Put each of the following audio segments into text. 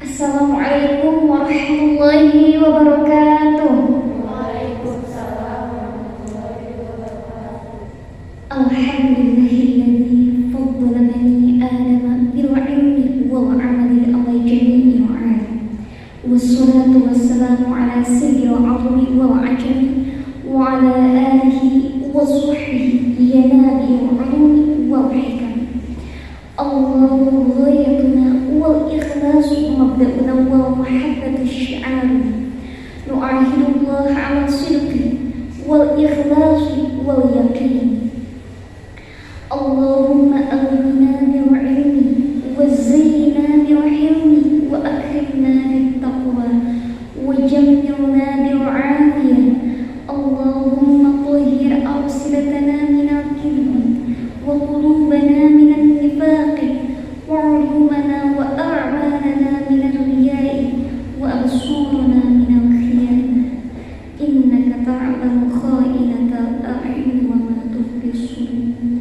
Assalamualaikum warahmatullahi wabarakatuh. Alhamdulillahilladzi faddala bani Adama bil ilmi wal amali ala jami'il alam. Wassalatu wassalamu ala sayyidil ardi wal ajami wa ala alihi wa sahbihi yanabi ulumi wal hikam. Allahu ghayatuna wal ikhlasu mabda'una wal mahabbatu syi'aruna. Nu'ahidullah ala sidqi wal ikhlasi wal yaqin. Allahumma aghnina bil ilmi wa zayyina bil hilmi wa akrimna bit taqwa wa jammilna bil afiyah. Allahumma tahhir awsilatana minal kibri wa qulubana minal nifaqi wa ulumana wa a'malana minal riya'i wa absurana minal khiyanah. Innaka ta'lamu kha'inatal a'yun wa ma tukhfi sudur.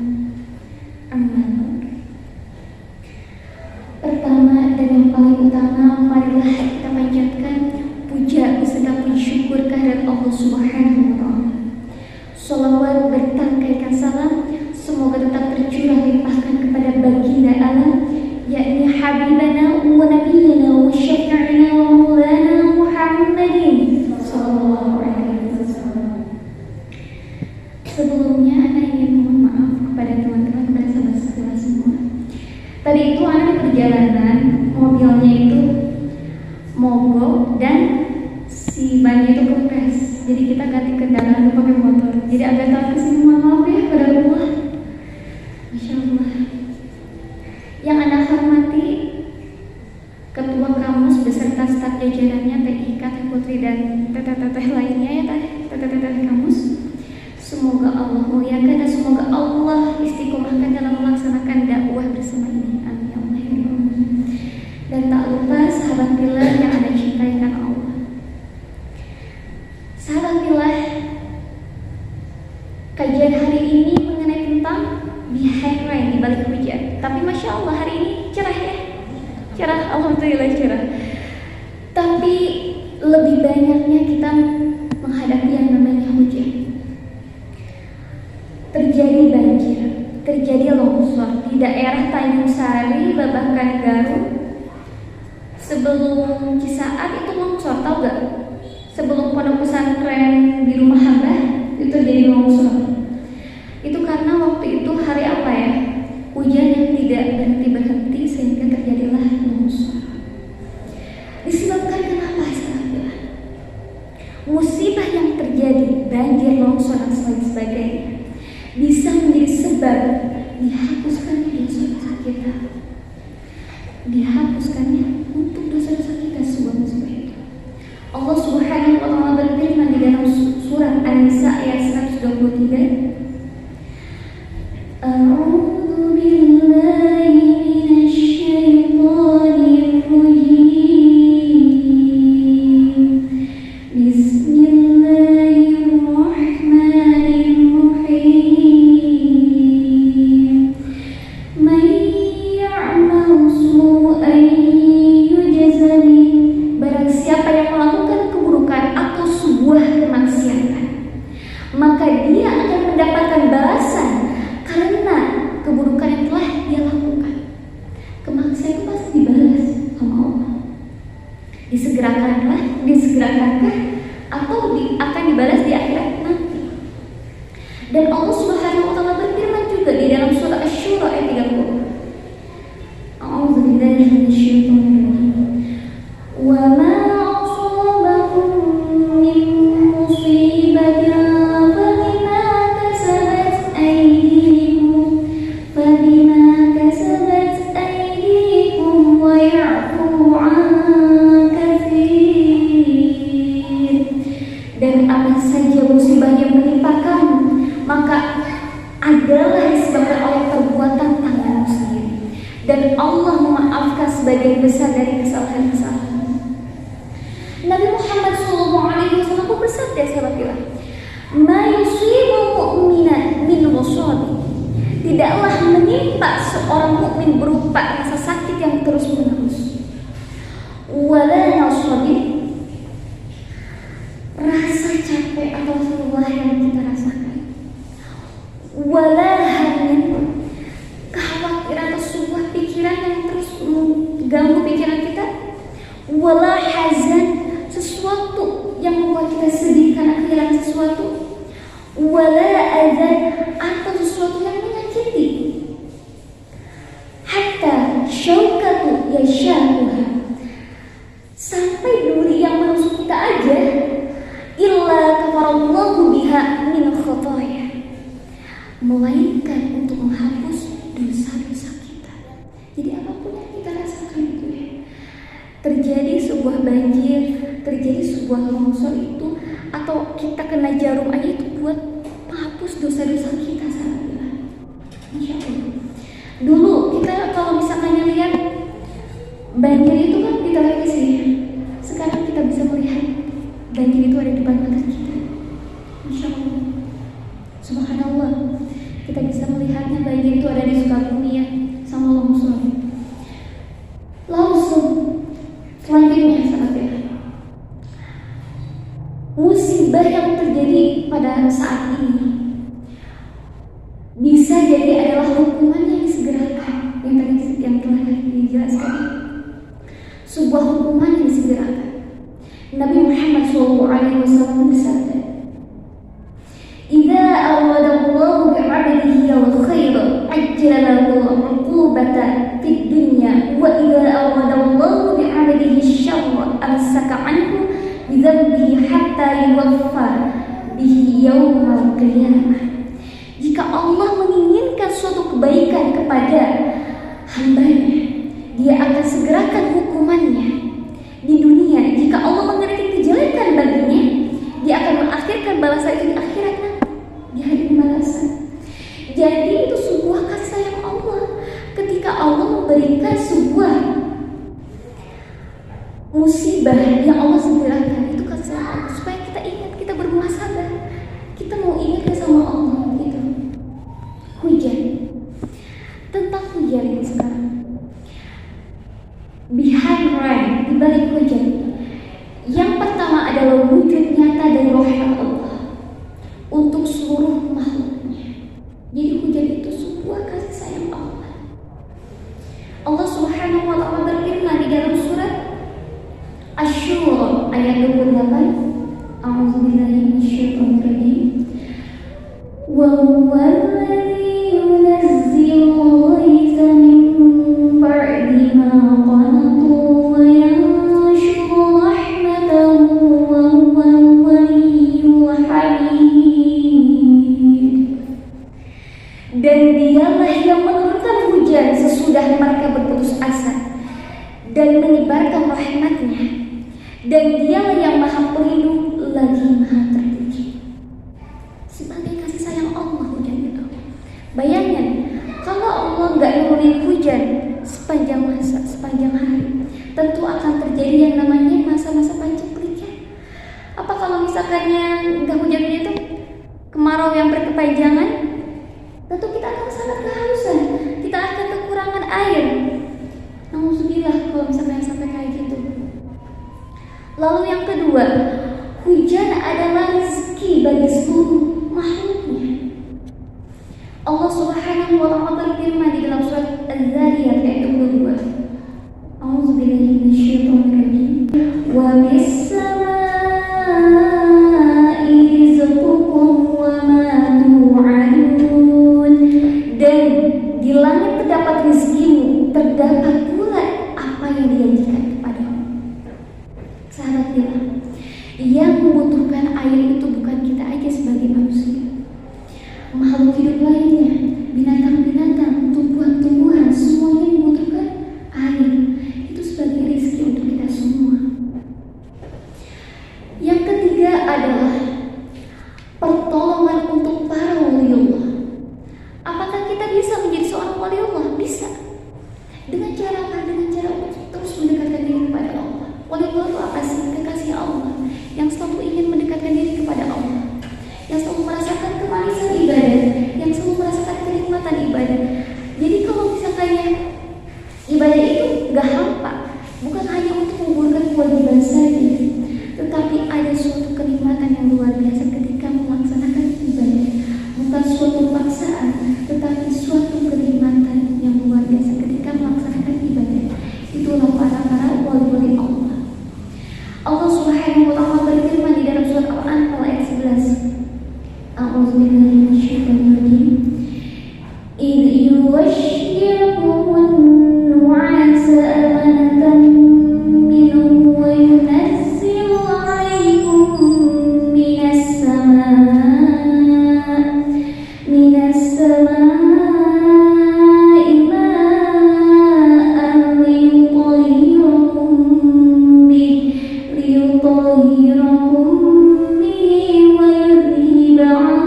Pertama dan yang paling utama, marilah kita panjatkan puja beserta puji syukur kehadirat Allah Subhanahu wa Ta'ala. Shalawat bertangkaikan salam semoga tetap tercurah limpahkan kepada baginda alam, yakni Habibana wa Nabiyana wa Syafi'ina wa Maulana Muhammadin sallallahu alaihi wasallam. Sebelumnya Ana ingin mohon maaf kepada teman-teman, kepada sahabat-sahabat semua. Tadi itu Ana di perjalanan, mobilnya itu mogok dan si bannya itu kempes. Jadi kita ganti kendaraan pakai motor. Jadi agak telat kesini, mohon maaf ya kepada Allah. Masya Allah. Yang Anda hormati Ketua Kamus beserta staf jajarannya, TIK, Teh Putri dan teteh-teteh lainnya ya, teteh-teteh Kamus. Semoga Allah muliakan dan semoga Allah istiqomahkan dalam melaksanakan dakwah bersama ini. Amin ya Allah ya Rabbal. Dan tak lupa sahabat pilar yang Anda cintai karena Allah. Sahabat pilar, kajian hari ini mengenai tentang behind rain, di balik hujan. Tapi Masya Allah hari ini cerah ya, cerah, Alhamdulillah cerah. Tapi lebih banyaknya kita menghadapi yang namanya hujan. Terjadi banjir, terjadi longsor di daerah Tanjung Sari, Babakan, Garut. Sebelum Cisaat itu longsor, tahu gak? Sebelum Pondok Pesantren di Rumah Hamba itu jadi longsor. Itu karena waktu itu hari apa ya? Hujan yang tidak berhenti-berhenti sehingga terjadilah longsor. Disebabkan kenapa sahabat? Musibah yang terjadi, banjir, longsor dan sebagainya, bisa menjadi sebab dihapuskannya dosa-dosa kita, dihapuskannya untuk dosa-dosa kita sebab musibah itu. Allah Subhanahu wa Ta'ala berfirman di dalam surat An-Nisa ayat 123, A'udzu billahi minasy syaithanir rajim. Bismillahirrahmanirrahim. Man ya'mal su'an yujza bih. Barang siapa yang melakukan keburukan atau sebuah kemaksiatan, maka dia akan mendapatkan balasan karena keburukan yang telah dia lakukan. Kemaksiatan itu pasti dibalas sama Allah. Disegerakan atau akan dibalas di akhirat nanti. Dan Allah Subhanahu wa Ta'ala berfirman juga di dalam surah Asy-Syura ayat 30. A'udzu billahi minasyaitonir rajim. Wa ma asabakum min musibatin fabima kasabat aydikum wa ya'fu 'an katsir. Dan apa saja musibah yang menimpa kamu, maka adalah disebabkan oleh perbuatan tanganmu sendiri. Dan Allah memaafkan sebagian besar dari kesalahan-kesalahan. Nabi Muhammad SAW pun bersabda, sahabat kita, Ma yusibul mu'mina min wasabi. Tidaklah menimpa seorang mukmin berupa rasa sakit yang terus menerus. mengganggu pikiran kita, wala hazan, sesuatu yang membuat kita sedih karena kehilangan sesuatu, wala adzan, atau sesuatu yang menyakiti, hatta syaukatu yashaquha, sampai duri yang menusuk kita aja, illa kafarallahu biha min khotoya, melainkan untuk menghapus dosa-dosa kita. Jadi apapun yang kita rasakan itu ya, terjadi sebuah banjir, terjadi sebuah longsor itu, atau kita kena jarum aja, itu buat menghapus dosa-dosa kita sahabat. Insya Allah. Dulu kita kalau misalkan lihat banjir itu kan di televisi ya. Sekarang kita bisa melihat banjir itu ada di depan mata kita. Insya Allah. Subhanallah. Kita bisa melihatnya banjir itu ada di Sukabumi ya, sama longsor. Langsung selanjutnya sahabat, musibah yang terjadi pada saat ini bisa jadi adalah hukuman yang disegerakan, yang telah dijelaskan. Sebuah hukuman yang disegerakan. Nabi Muhammad SAW bersabda, "Idza aradallahu bi'abdihi al-khaira ajjala lahu 'uqubatan fid dunya, wa idza aradallahu bi'abdihi asy-syarra amsaka 'anhu bidzambihi hatta yuwaffa bihi yaumal qiyamah." Jika Allah menginginkan suatu kebaikan kepada hambanya, Dia akan segerakan hukumannya di dunia. Jika Allah mengehendaki kejelekan baginya, Dia akan mengakhirkan balasan itu di akhirat nanti, di hari pembalasan. Jadi itu sebuah kasih sayang Allah ketika Allah memberikan sebuah musibah yang Allah segerakan, itu kasih sayang Allah supaya kita ingat, kita bermuhasabah, kita mau ingat sama Allah gitu. Hujan, tentang hujan ini sekarang, behind rain, di balik hujan, yang pertama adalah wujud nyata dari rahmat Allah untuk seluruh makhluknya. Jadi hujan itu sebuah kasih sayang Allah. Allah Subhanahu wa ta'ala berfirman di dalam surat Asy-Syura ayat 28, A'udzubillahi minasyaitonir rajim. Wa huwallazi yunazzilu ghaitha min ba'di ma qanatu wa yanshuru rahmatahu wa huwal waliyyul hamid. Dan Dialah yang menurunkan hujan sesudah mereka berputus asa dan menyebarkan rahmat-Nya, dan Dialah yang Maha Pelindung lagi Maha Terpuji. Sebagai kasih sayang Allah hujan itu. Bayangin kalau Allah nggak nurunin hujan sepanjang masa, sepanjang hari, tentu akan terjadi yang namanya masa-masa paceklik ya. Apa kalau misalkannya nggak hujan itu, kemarau yang berkepanjangan, tentu kita akan sangat kehausan, kita akan kekurangan air. Nauzubillah kalau misalnya sampai kayak gitu. Lalu yang kedua, hujan adalah rezeki bagi seluruh makhluknya. Allah Subhanahu wa ta'ala berfirman di dalam surat Az-Zariyat ayat 22. A'udzubillahi minasyaitonir rajim. Wa bis-samaa'i rizqukum wa ma tu'adun. Dan di langit terdapat rezekimu, terdapat pula apa yang dijanjikan kepadamu. Sahabat bilang, yang membutuhkan air itu bukan kita aja sebagai manusia, makhluk hidup lainnya, binatang-binatang, tumbuhan-tumbuhan, semuanya membutuhkan air. Itu sebagai rezeki untuk kita semua. Yang ketiga adalah pertolongan untuk para waliullah. Apakah kita bisa menjadi seorang waliullah? Bisa. Dengan cara apa? Dengan cara untuk terus mendekatkan diri kepada Allah. Waliullah itu apa sih? Kekasih Allah yang selalu ingin mendekatkan diri kepada Allah, yang selalu merasakan kemanisan ibadah, yang selalu merasakan kenikmatan ibadah. Jadi kalau misalnya ibadah itu gak hampa, bukan hanya untuk menggugurkan kewajiban saja, tetapi ada suatu kenikmatan yang luar biasa ketika melaksanakan ibadah. Bukan suatu paksaan, tetapi suatu kenikmatan yang luar biasa ketika melaksanakan ibadah. Itu itulah para wali-wali Allah. Allah Subhanahu wa taala berfirman di dalam surat Al-Anfal ayat 11. A'udzubillahi minasyaitonir rajim. إذ يغشيكم النعاس أمنة منه وينزل عليكم من السماء ماء ليطهركم به ويذهب عنكم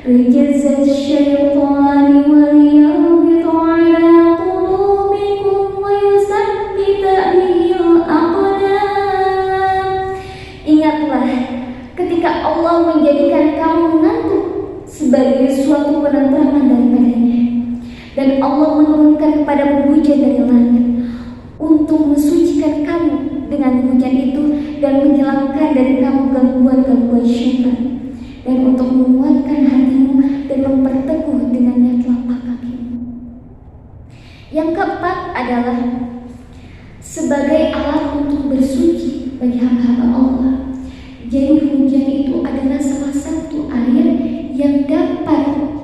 رجز الشيطان وليربط على قلوبكم ويثبت به الأقدام. Ingatlah ketika Allah menjadikan kamu mengantuk sebagai suatu penenteraman daripadanya, dan Allah menurunkan kepadamu hujan dari langit untuk mensucikan kamu dengan hujan itu dan menghilangkan dari kamu gangguan-gangguan syaitan, dan untuk menguatkan hatimu dan memperteguh dengannya telapak kakimu. Yang keempat adalah sebagai alat untuk bersuci bagi hamba-hamba Allah. Jadi hujan itu adalah salah satu air yang dapat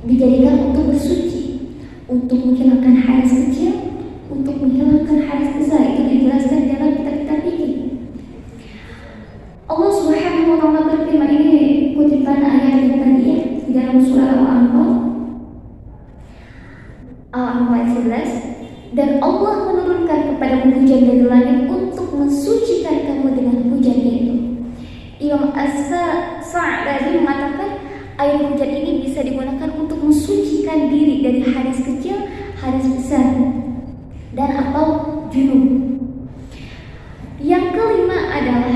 dijadikan untuk bersuci, untuk menghilangkan hadas kecil, untuk menghilangkan hadas besar. Itu dijelaskan dalam kitab-kitab fikih. Allah Subhanahu wa taala berfirman, ini kutipan ayat yang tadi ya, di dalam surah Al-Anfal ayat 11. Dan Allah menurunkan kepada hujan dari langit untuk mensucikan kamu dengan hujan itu. Imam As-Sa'di mengatakan air hujan ini bisa digunakan untuk mensucikan diri dari hadas kecil, hadas besar, dan atau junub. Yang kelima adalah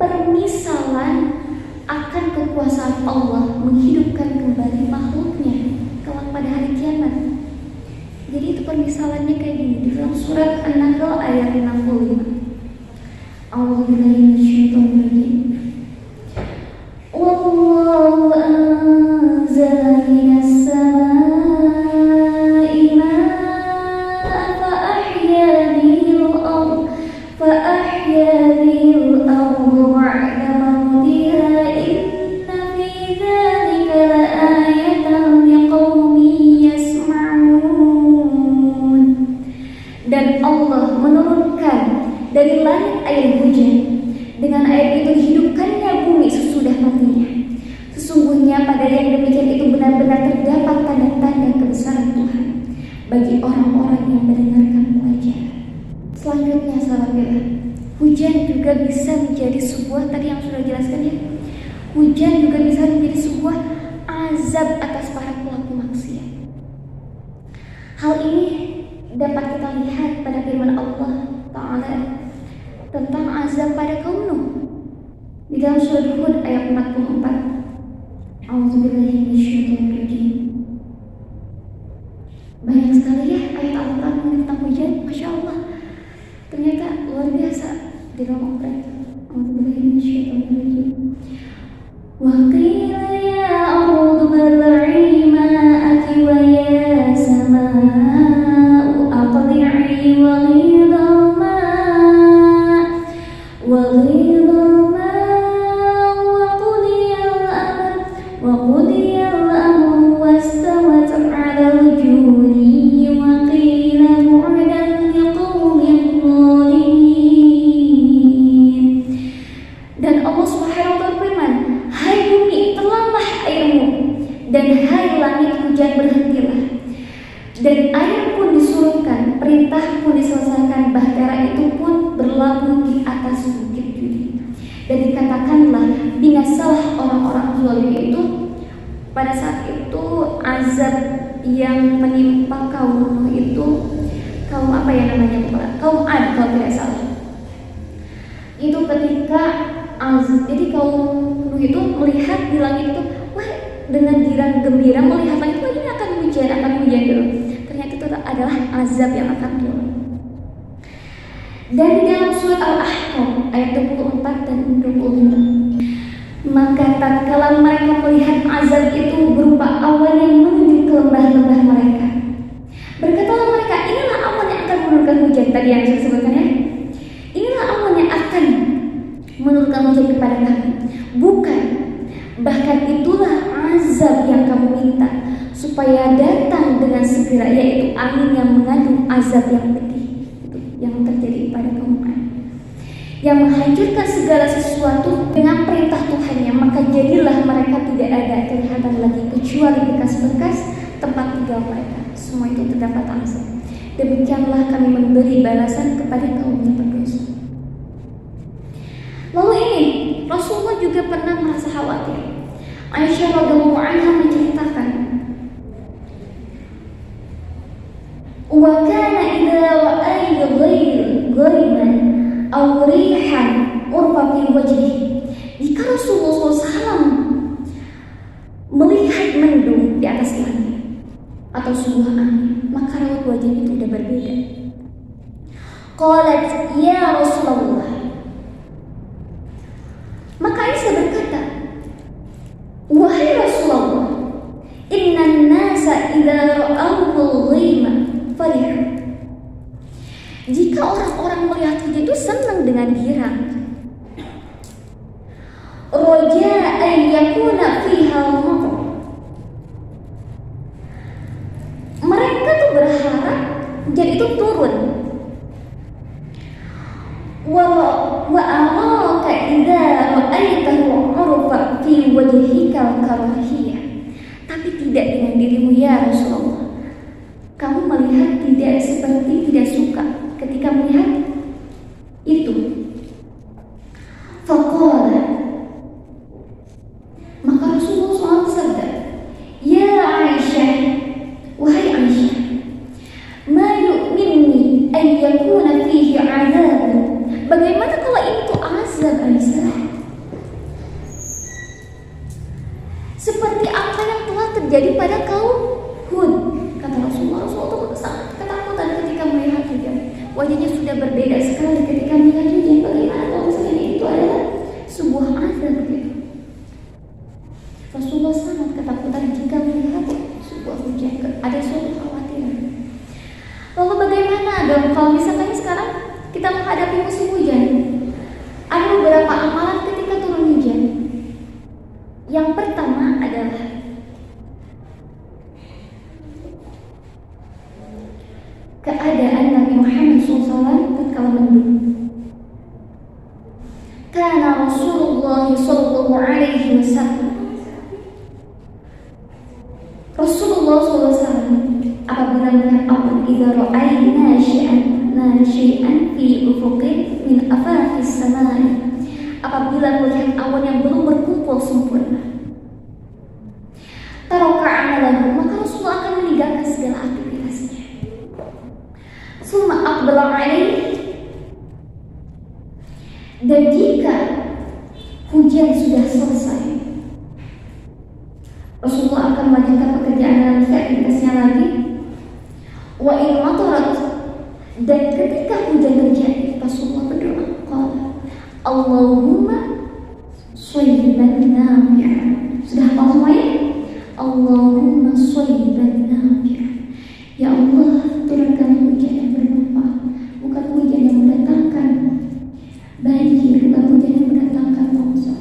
permisalan akan kekuasaan Allah menghidupkan kembali makhluknya kelak pada hari kiamat. Jadi itu permisalannya kayak gini di dalam surat An-Nahl ayat 65. A'udzubillahi minasyaitonir rajim. Wallahu anzala minas samaa'i ma'an fa ahya bihil ardh ba'da mawtiha inna fi dzalika la'ayatan liqaumin yasma'un. Dan Allah menurunkan dari langit air hujan. Dengan air itu dihidupkannya bumi sesudah matinya. Sesungguhnya pada yang demikian itu benar-benar terdapat tanda-tanda kebesaran Tuhan bagi orang-orang yang mendengarkan pelajaran. Selanjutnya sahabat, hujan juga bisa menjadi sebuah, tadi yang sudah jelaskan ya, hujan juga bisa menjadi sebuah azab atas para pelaku maksiat. Hal ini dapat kita lihat pada firman Allah Ta'ala tentang azab pada kaum Nuh di dalam surah Hud ayat 44. A'udzubillahi minasyaitonir rajim. Banyak sekali ya ayat Al-Quran tentang hujan, Masya Allah. Ternyata luar biasa di dalam Al-Quran. A'udzubillahi minasyaitonir rajim. Wa qila ya ardu bal'i ma'aki wa ya sama'u aqli'i wa dan air pun disurunkan, perintah pun diselesaikan, bahtera itu pun berlabuh di atas bukit Judi. Dan dikatakanlah binasalah orang-orang zalim itu. Pada saat itu azab yang menimpa kaum Nuh itu, kaum apa ya namanya, kaum Ad kalau tidak salah. Itu ketika jadi kaum Nuh itu melihat di langit itu, wah, dengan girang gembira melihat langit, wah, ini akan hujan gitu. Ternyata itu adalah azab yang akan turun. Dan di dalam surat Al-Ahqaf ayat 24 dan 25, maka tatkala mereka melihat azab itu berupa awan yang supaya datang dengan segera, yaitu angin yang mengandung azab yang pedih. Itu yang terjadi pada kaum Ad, yang menghancurkan segala sesuatu dengan perintah Tuhannya. Maka jadilah mereka tidak ada kelihatan lagi kecuali bekas-bekas tempat tinggal mereka. Semua itu terdapat azab. Demikianlah kami memberi balasan kepada kaum yang berdosa. Lalu ini Rasulullah juga pernah merasa khawatir. Aisyah radhiyallahu anha menceritakan, wa kana idza ra'a ghaiman aw rihan urfa fi wajhi. Jika Rasulullah SAW melihat mendung di atas langit atau sebuah angin, maka raut wajahnya itu sudah berbeda. Qalat ya Rasulullah. Maka Aisyah berkata, wahai Rasulullah, innan nasa idza ra'awul ghaima farih. Jika orang-orang melihat hujan itu senang dengan girang. Roja an yakuna fiha matar. Mereka tuh berharap hujan itu turun. Wa amaka idza ra'aitahu urfa fi wajhika karahiyah. Tapi tidak dengan dirimu ya Rasulullah. Kamu melihat tidak seperti tidak suka ketika melihat itu. Faqala, maka Rasulullah SAW bersabda, ya Aisyah, wahai Aisyah, ma yu'minni an yakuna fihi 'adzab. Bagaimana kalau itu azab, Aisyah? Seperti apa yang telah terjadi pada kaum Hud. Kata Rasulullah itu sangat ketakutan ketika melihat hujan. Wajahnya sudah berbeda sekali ketika melihat hujan. Bagaimana kalau misalnya itu adalah sebuah azab gitu. Rasulullah sangat ketakutan jika melihat sebuah hujan. Ada suatu kekhawatiran. Lalu bagaimana dong kalau misalnya sekarang kita menghadapi musim hujan? Ada beberapa amalan ketika turun hujan. Yang pertama adalah keadaan Nabi Muhammad SAW tatkala mendung. Karena Rasulullah SAW apabila melihat awan, idza ra'ayna syai'an fi ufuqin min afaqis samai, apabila melihat awan yang belum berkumpul sempurna, taraka amalahu, maka Rasulullah akan meninggalkan segala aktivitasnya. Summa aqbala alaihi, dan jika hujan sudah selesai, Rasulullah akan melanjutkan pekerjaan dalam aktivitasnya lagi. Wa in matarat, dan ketika hujan terjadi, Rasulullah berdoa, qala Allahumma shayyiban nafi'an. Sudah hafal semuanya? Allahumma shayyiban nafi'an. Ya Allah, turunkan hujan yang bermanfaat, bukan hujan yang mendatangkan banjir, bukan hujan yang mendatangkan longsor.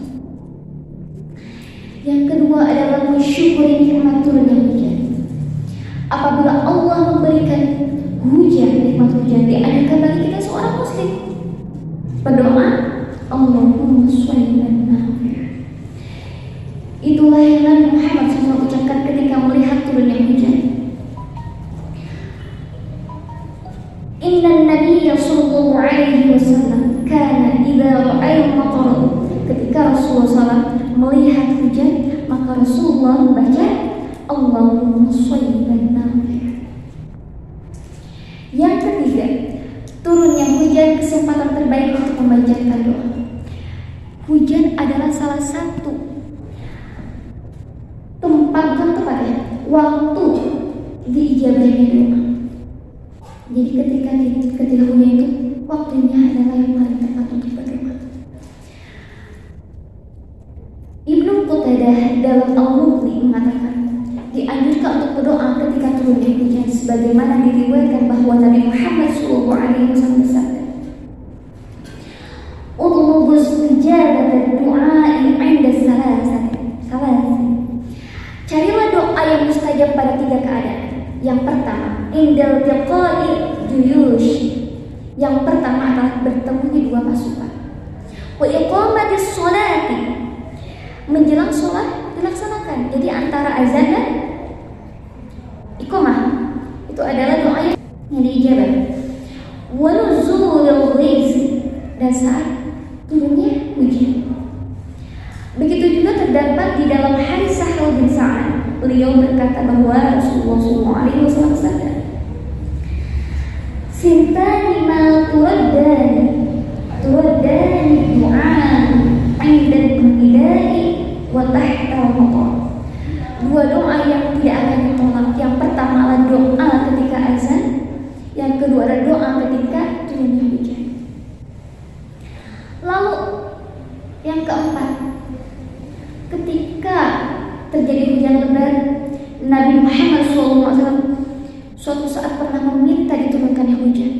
Yang kedua adalah mensyukuri nikmat turunnya hujan. Apabila Allah memberikan hujan, nikmat hujan, dianjurkan bagi kita seorang muslim berdoa, Allahumma shayyiban nafi'an. Itulah yang Nabi Muhammad SAW ucapkan ketika melihat turunnya hujan. Inna Nabiyya sallallahu alaihi wasallam kana idza ra'al matar. Ketika Rasulullah SAW melihat hujan, maka Rasulullah membaca Allahumma shayyiban nafi'an. Yang ketiga, turunnya hujan kesempatan terbaik untuk memanjatkan doa. Hujan adalah salah satu waktu diijabahnya doa. Jadi ketika hujan itu waktunya adalah yang paling tepat untuk berdoa. Ibnu Qutadah dalam Al-Mughni mengatakan, dianjurkan untuk berdoa ketika turunnya hujan, sebagaimana diriwayatkan bahwa Nabi Muhammad SAW bersabda, "Utlubus ijabat du'a 'inda salasati." Carilah doa yang mustajab pada pada 3 keadaan. Yang pertama, indal tiqa'i juyush. Yang pertama adalah bertemunya 2 pasukan. Wa iqamatis sholati, menjelang sholat dilaksanakan. Jadi antara azan dan iqamah itu adalah doa yang diijabah. Wa nuzulul ghaiz, dan saat turunnya hujan. Begitu juga terdapat di dalam hadis Sahal bin Sa'ad, beliau berkata bahwa Rasulullah SAW bersabda, "Sintani ma turaddani du'an 'inda al-nidai wa tahta al-matar." 2 doa yang tidak akan ditolak. Yang pertama adalah doa ketika azan, yang kedua adalah doa ketika turunnya hujan. Lalu yang keempat, ketika terjadi hujan lebat, Nabi Muhammad SAW suatu saat pernah meminta diturunkannya hujan.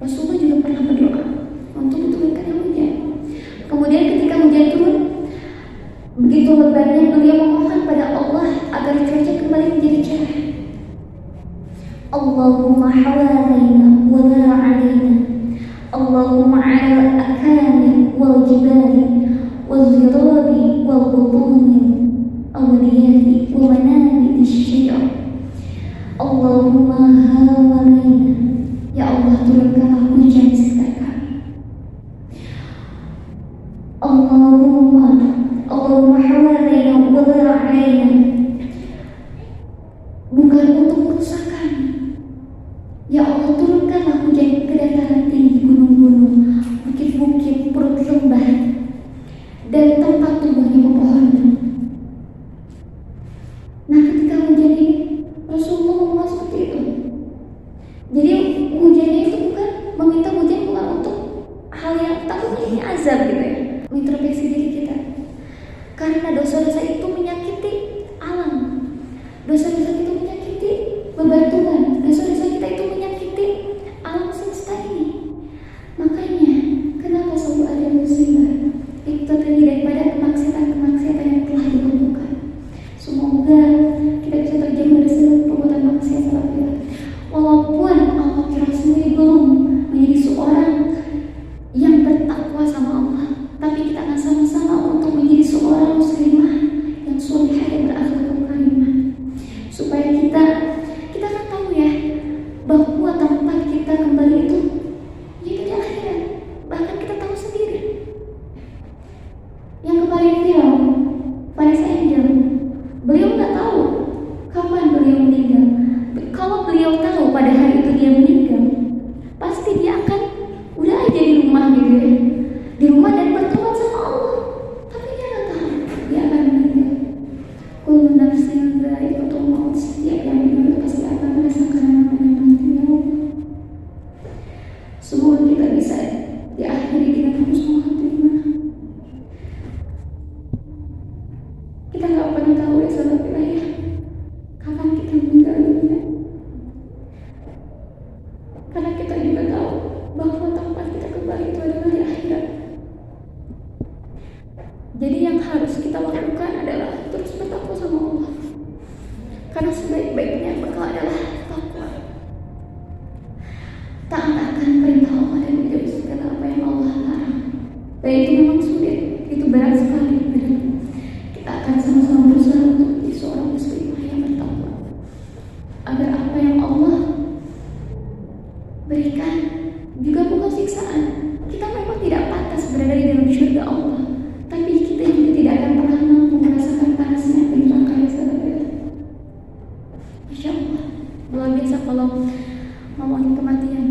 Rasulullah juga pernah berdoa untuk diturunkannya hujan. Kemudian ketika hujan turun, begitu lebatnya beliau memohon pada Allah agar cuaca kembali menjadi cerah. Allahumma hawalaina wa la alaina, Allahumma ala akami wal jibali wal zirabi wal butuni awliyati wa manabiti syiar. Allahumma hawalaina, ya Allah turunkanlah hujan di sekitar kami. Allahumma hawalaina wa la alaina, bukan untuk kerusakan. Ya Allah turunkanlah hujan ke dataran tinggi, gunung-gunung, bukit-bukit, perut lembah, dan tempat tumbuhnya pepohonan. Nah, ketika hujan ini Rasulullah memohon seperti itu. Jadi hujannya itu bukan meminta hujan, bukan untuk hal yang takutnya ini azab gitu ya. Introspeksi diri kita, karena dosa-dosa itu menyakiti alam, dosa-dosa itu menyakiti bebatuan, dosa-dosa kita itu menyakiti alam semesta ini. Makanya kenapa selalu ada musibah? Itu terjadi daripada kemaksiatan-kemaksiatan yang telah dilakukan. Semoga kita bisa terjemah dari seluruh perbuatan maksiat sahabat. Walaupun Allah kira sendiri belum menjadi seorang yang bertakwa sama Allah, tapi kita akan sama-sama untuk menjadi seorang muslimah yang sholihah, yang berakhlak karimah, supaya kita akan tahu ya bahwa tempat kita kembali itu yaitu di akhirat. Bahkan kita tahu sendiri. Yang paling viral, Vanessa Angel, beliau nggak tahu kapan beliau meninggal. Kalau beliau tahu pada hari itu dia meninggal, pasti dia akan udah aja di rumah gitu ya, di rumah dan bertobat sama Allah. Tapi dia nggak tahu dia akan meninggal. Kullu nafsin dha'iqatul maut, setiap yang hidup pasti akan merasakan namanya matinya. Semoga kita bisa diakhiri dengan husnul khatimah. Kita nggak pernah tahu ya sahabat ya, kapan kita meninggal dunia. Karena kita juga tahu bahwa tempat kita kembali itu adalah di akhirat. Jadi yang harus kita lakukan adalah terus bertakwa sama Allah. Karena sebaik-baiknya bekal adalah takwa. Taat akan perintah Allah dan menjauhi segala apa yang Allah larang. Dan itu memang sulit, itu berat sekali. Kita akan sama-sama berusaha untuk menjadi seorang muslimah yang bertakwa, agar apa yang Allah berikan juga bukan siksaan. Kita memang tidak pantas berada di dalam surga Allah, tapi kita juga tidak akan pernah mampu merasakan panasnya api neraka ya sahabat. Masya Allah, luar biasa kalau ngomongin kematian.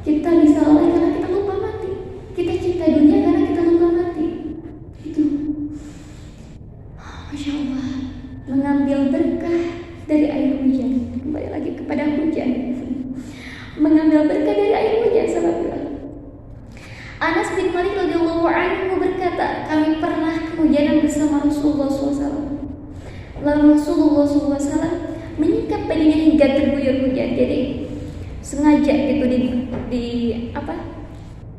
Kita bisa lalai karena kita lupa mati. Kita cinta dunia karena kita lupa mati. Itu, Masya Allah, mengambil berkah dari air hujan. Kembali lagi kepada hujan. Mengambil berkah dari air hujan sahabat. Anas bin Malik radhiyallahu anhu berkata, kami pernah kehujanan bersama Rasulullah SAW. Lalu Rasulullah SAW menyikat badannya hingga terguyur hujan. Jadi sengaja gitu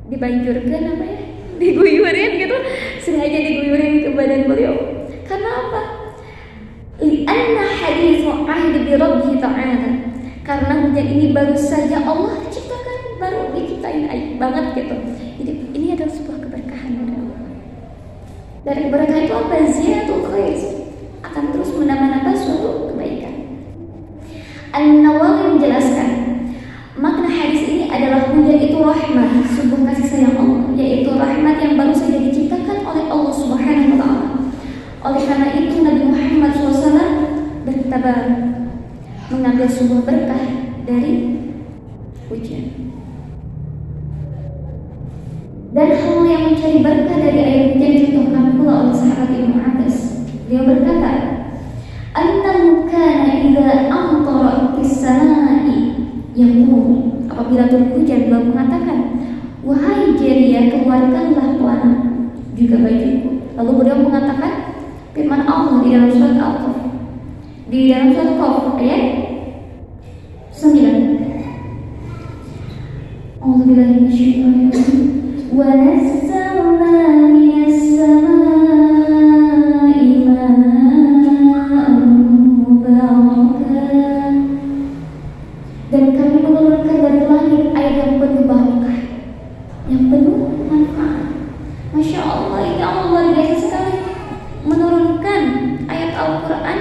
dibanjurkan apa ya, diguyurin gitu, sengaja diguyurin ke badan beliau. Karena apa? Lianna hadithu ahdi bi Rabbih ta'ala. Karena hujan ini baru saja Allah ciptakan, baru diciptain banget gitu. Jadi ini adalah sebuah keberkahan dari Allah. Dan keberkahan itu apa? Ziyadatul khair, akan terus menambah-nambah suatu kebaikan. An-Nawawi menjelaskan makna hadis ini adalah hujan itu rahmat, sebuah kasih sayang Allah, yaitu rahmat yang baru saja diciptakan oleh Allah Subhanahu wa ta'ala. Oleh karena itu Nabi Muhammad SAW bertabar mengambil sebuah berkah dari hujan. Dan hal yang mencari berkah dari air hujan dicontohkan pula oleh sahabat Ibnu Abbas. Dia berkata, "Annahu kana idza amtara fis-samaa'i yaqul." Apabila turun hujan, beliau mengatakan, "Wahai jariyah, keluarkanlah pelana juga bajuku." Lalu beliau mengatakan firman Allah di dalam surat Al-Qaf, di dalam surat Qaf ayat 9. A'udzubillahi minasyaitonir rajim. Wa nazzalna minas samaa'i ma'an mubarakan. Dan kami menurunkan dari langit air yang penuh barakah, yang penuh manfaat. Masya Allah, ini Allah luar biasa sekali menurunkan ayat Al-Quran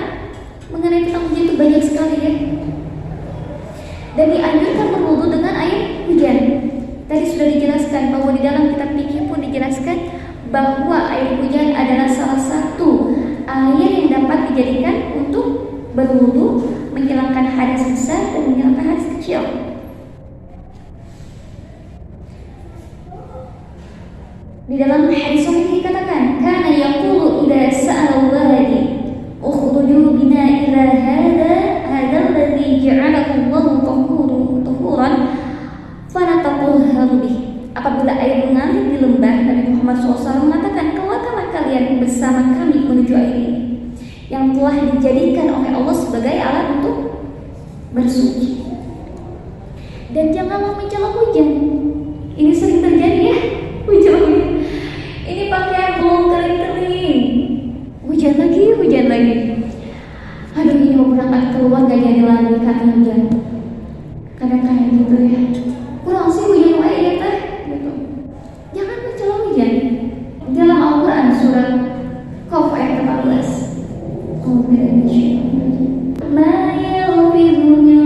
mengenai tentang hujan itu banyak sekali ya. Dan dianjurkan berwudu dengan air hujan. Tadi sudah dijelaskan bahwa di dalam kitab fikih pun dijelaskan bahwa air hujan adalah salah satu air yang dapat dijadikan untuk berwudu, menghilangkan hadas besar dan menghilangkan hadas kecil. Di dalam hadis sahih dikatakan, "Kana yaqulu idza sa'ala wadi, ukhruju bina ila hadha alladhi ja'alahu Allahu tahuran fanatahharu bih." Apabila air mengalir di lembah, Nabi Muhammad SAW mengatakan, "Keluarkanlah kalian bersama kami menuju air ini yang telah dijadikan oleh Allah sebagai alat untuk bersuci." Dan janganlah mencela hujan. Ini sering terjadi ya, hujan. Ini pakaian belum kering-kering, hujan lagi. Aduh, ini mau berangkat keluar gak jadi lagi karena hujan. Kadang kayak gitu ya. Kurang sih hujan wae ya teh. Gitu. Jangan mencela hujan. Dalam Al-Quran surat Qaf ayat 14. Ma yalfizu min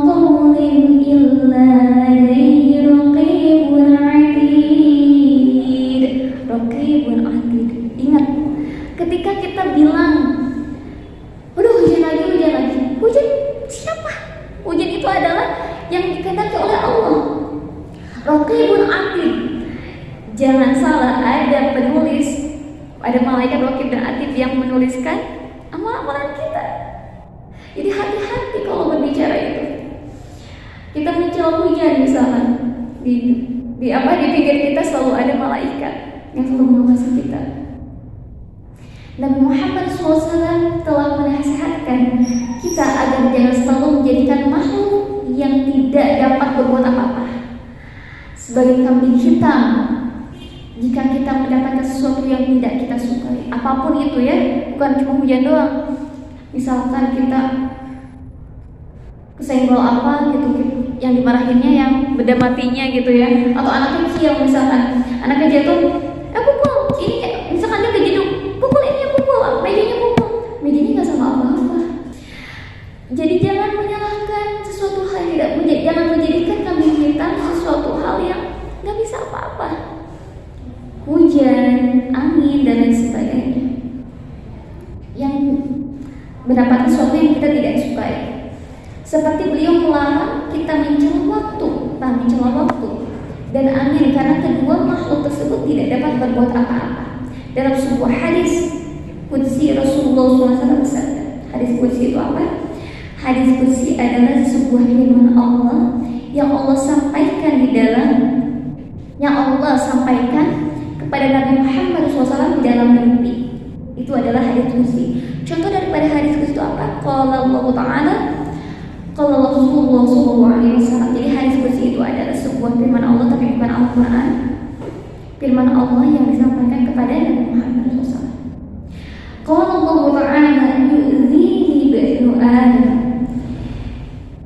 qawlin illa ladayhi raqibun atid. Raqibun atid. Ingat, ketika kita bilang, "Aduh, hujan lagi." Hujan siapa? Hujan itu adalah yang dikehendaki oleh Allah. Raqibun atid. Jangan salah, ada penulis, ada malaikat raqib dan atid yang menuliskan amalan-amalan kita. Jadi hati-hati kalau berbicara itu. Kita mencela hujan misalnya, di pinggir kita selalu ada malaikat yang selalu mengawasi kita. Nabi Muhammad SAW telah menasihatkan kita agar jangan selalu menjadikan makhluk yang tidak dapat berbuat apa-apa sebagai kambing hitam jika kita mendapatkan sesuatu yang tidak kita sukai, apapun itu ya, bukan cuma hujan doang. Misalkan kita kesenggol apa gitu yang dimarahinnya, yang beda matinya gitu ya, atau anak kecil misalkan anaknya jatuh, pukul ini, misalkan dia kejeduk, pukul ini, pukul mejanya, mejanya nggak sama apa-apa. Jadi jangan menyalahkan sesuatu hal yang tidak, jangan menjadikan kambing hitam sesuatu hal yang nggak bisa apa-apa. Hujan, angin dan lain sebagainya yang mendapatkan sesuatu yang kita tidak sukai. Seperti beliau melarang kita mencela waktu dan angin, karena kedua makhluk tersebut tidak dapat berbuat apa-apa. Dalam sebuah hadis qudsi Rasulullah SAW bersabda, hadis qudsi itu apa? Hadis qudsi adalah sebuah firman Allah yang Allah sampaikan kepada Nabi Muhammad SAW di dalam mimpi. Itu adalah hadis qudsi. Contoh daripada hadis qudsi itu apa? Qala Allah Ta'ala, qala Rasulullah SAW. Jadi hadis qudsi itu adalah sebuah firman Allah, tapi bukan Al-Quran. Firman Allah yang disampaikan kepada Nabi Muhammad SAW. Qala Allah Ta'ala, yu'zi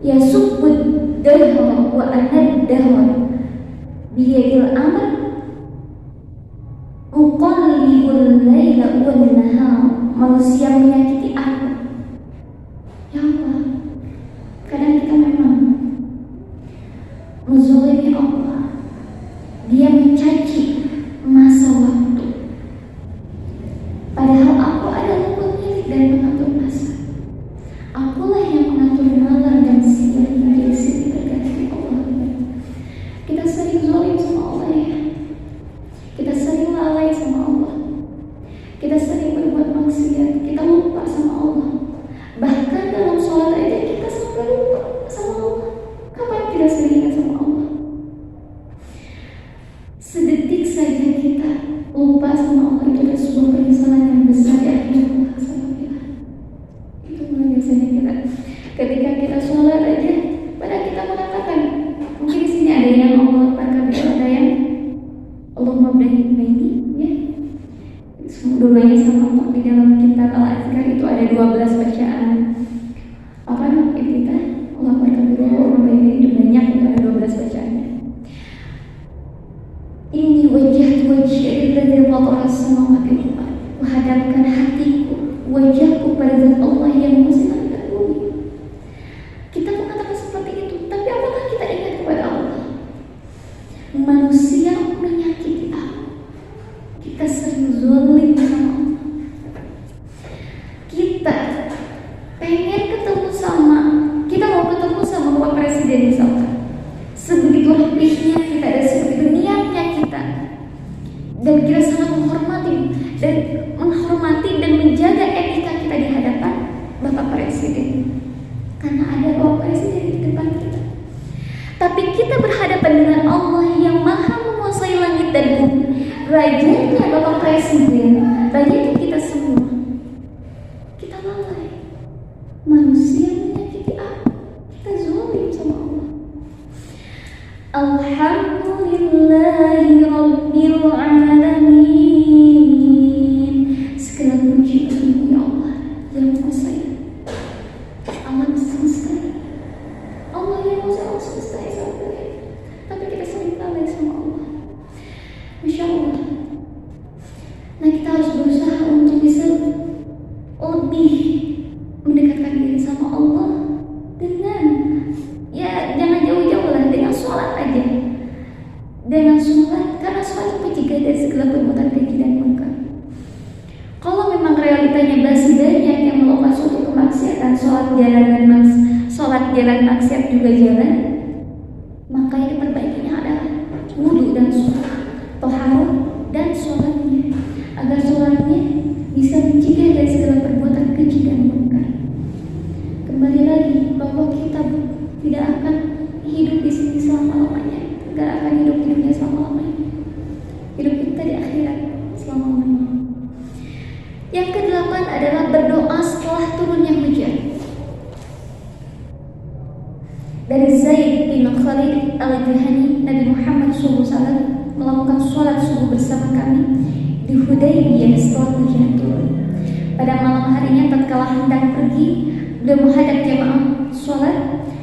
yasubbud dahra wa anad dahra biyadil amr uqallibul laila wan nahar. Manusia menyakiti aku. Ya Allah, kadang kita memang menzalimi Allah. Dia mencaci masa waktu, padahal aku adalah pemilik dan mengatur masa. Akulah yang mengatur malam dan siang menjadi silih berganti Allah. Kita sering zalim sama Allah ya. Kita sering lalai sama Allah. Kita sering berbuat maksiat. Kita lupa sama Allah. Bahkan dalam sholat aja kita sampai lupa sama Allah. Kapan kita sering ingat sama Allah? Sedetik saja kita lupa sama Allah, itu adalah sebuah penyesalan yang besar di akhirat Allah sama kita. Itu biasanya kita ketika kita sholat aja, pada kita mengatakan, mungkin di sini ada yang Allah Akbar, ada yang Allahumma baini, ya. Dulunya sama di dalam kitab Al-Azkar itu ada 12 bacaan. Apa namanya kita? Allahumma baini itu banyak, itu ada 12 bacaannya. Ini wajah dari Allah samawati wal ardh. Menghadapkan hatiku, wajahku pada zat Allah yang masih langit dan bumi. Kita mengatakan seperti itu, tapi apakah kita ingat kepada Allah? Manusia menyakiti aku. Kita sering zalim sama Allah. Kita pengen ketemu sama, kita mau ketemu sama Bapak Presiden misalkan. Sebegitu lebihnya kita dan sebegitu niatnya kita, dan kita sangat menghormati dan menjaga etika kita di hadapan Bapak Presiden, karena ada Bapak Presiden di depan kita. Tapi kita berhadapan dengan Allah yang maha menguasai langit dan bumi, rajanya Bapak Presiden, rajanya kita semua. Kita lalai. Manusia menyakiti aku, kita zalim sama Allah. Alhamdulillahi Rabbil Alamin. Segala puji bagimu ya Allah yang menguasai alam semesta. Allah yang menguasai alam semesta ya sampai. Tapi kita sering lalai sama Allah. Masya Allah. Nah, kita harus berusaha untuk bisa lebih mendekatkan diri sama Allah dengan, ya jangan jauh-jauh lah, dengan sholat aja. Dengan sholat, karena sholat itu mencegah dari segala perbuatan keji dan mungkar. Kalau memang realitanya masih banyak yang melakukan suatu kemaksiatan, sholat jalan maksiat juga jalan, maka yang diperbaikinya adalah wudhu dan sholat, toharoh dan sholatnya, agar sholatnya bisa mencegah dari segala perbuatan keji dan mungkar. Kembali lagi bahwa kita tidak akan hidup di sini selama-lamanya, tidak akan hidup di dunia selama-lamanya. Hidup kita di akhirat selama-lamanya. Yang ke-8 adalah berdoa setelah turunnya hujan. Dari Zaid bin Khalid al-Juhani, Nabi Muhammad SAW melakukan sholat subuh bersama kami di Hudaybiyah setelah hujan turun. Pada malam harinya tatkala hendak pergi, beliau menghadap jemaah sholat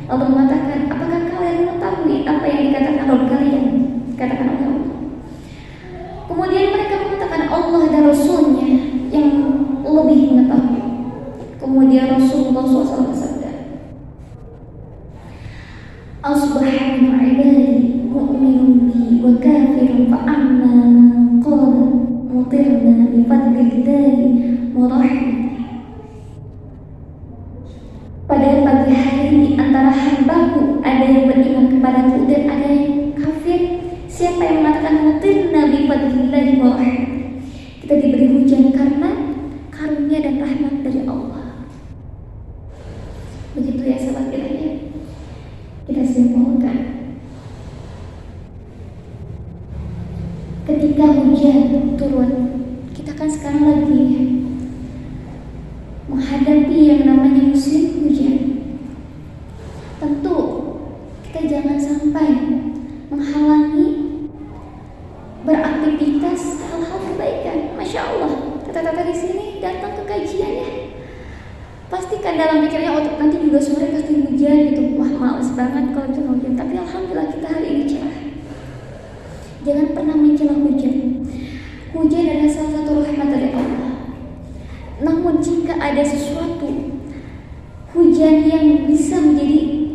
lalu mengatakan, apakah kalian mengetahui apa yang dikatakan Rabb kalian? Katakan oleh Allah. Kemudian mereka mengatakan Allah dan Rasulnya yang lebih mengetahui. Kemudian Rasulullah SAW bersabda, Asbahana ibadi mu'minun bi wa kafirun fa'amma qala mutirna bi fadlillahi wa rahmatihi. Pada pagi hari di antara hambaku ada yang beriman kepadaku dan ada yang kafir. Siapa yang mengatakan mutirna bi fadlillahi wa rahmatihi, kita diberi hujan karena karunia dan rahmat dari Allah. Begitu ya sahabat kiranya. Kita simpulkan, ketika hujan turun, kita kan sekarang lagi menghadapi yang namanya musim hujan. Tentu kita jangan sampai menghalangi beraktivitas hal-hal kebaikan. Masya Allah, kata-kata di sini datang ke kajiannya, pastikan dalam pikirnya, oh nanti juga sore pasti hujan. hujan gitu, wah males banget kalau curah hujan. Tapi alhamdulillah kita hari ini cerah. Jangan pernah mencela hujan. Hujan adalah salah satu rahmat dari Allah. Namun jika ada sesuatu hujan yang bisa menjadi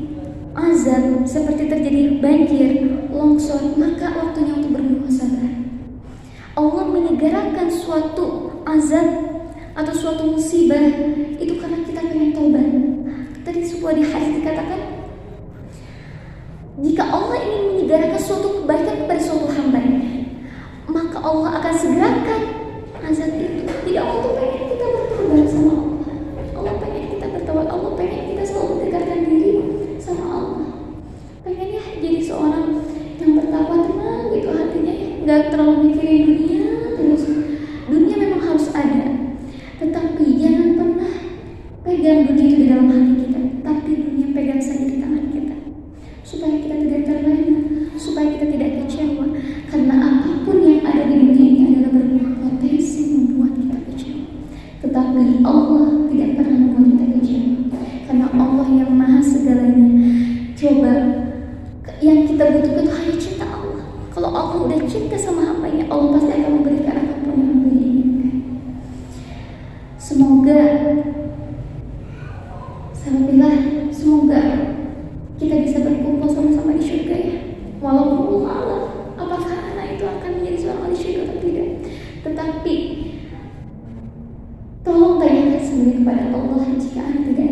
azab, seperti terjadi banjir, longsor, maka waktunya untuk bermuhasabah. Allah menyegerakan suatu azab atau suatu musibah itu karena kita pengen taubat. Tadi sebuah di hadis dikatakan, jika Allah ingin menyegerakan suatu kebaikan kepada suatu hambanya, maka Allah akan segerakan azab itu. Jadi Allah tuh pengen kita bertobat sama Allah. Allah pengen kita bertobat. Allah pengen kita selalu mendekatkan diri sama Allah. Pengennya jadi seorang yang bertakwa, tenang gitu hatinya, ya nggak terlalu mikirin dunia terus. Dunia memang harus ada, tetapi jangan pernah pegang dunia itu di dalam hati kita, tapi dunia pegang saja di tangan kita, supaya kita tidak terlena, supaya kita tidak kecewa. Karena apapun yang ada di dunia ini adalah berpotensi membuat kita kecewa, tetapi Allah tidak pernah membuat kita kecewa, karena Allah yang maha segalanya. Coba, yang kita butuhkan itu hanya cinta Allah. Kalau Allah udah cinta sama hambanya, Allah pasti akan memberikan apapun yang hamba inginkan. Semoga semoga kita bisa berkumpul sama-sama di surga ya. Walaupun Allah apakah anak itu akan menjadi seorang ahli surga atau tidak, tetapi tolong tanyakan sendiri kepada Allah, jika anak tidak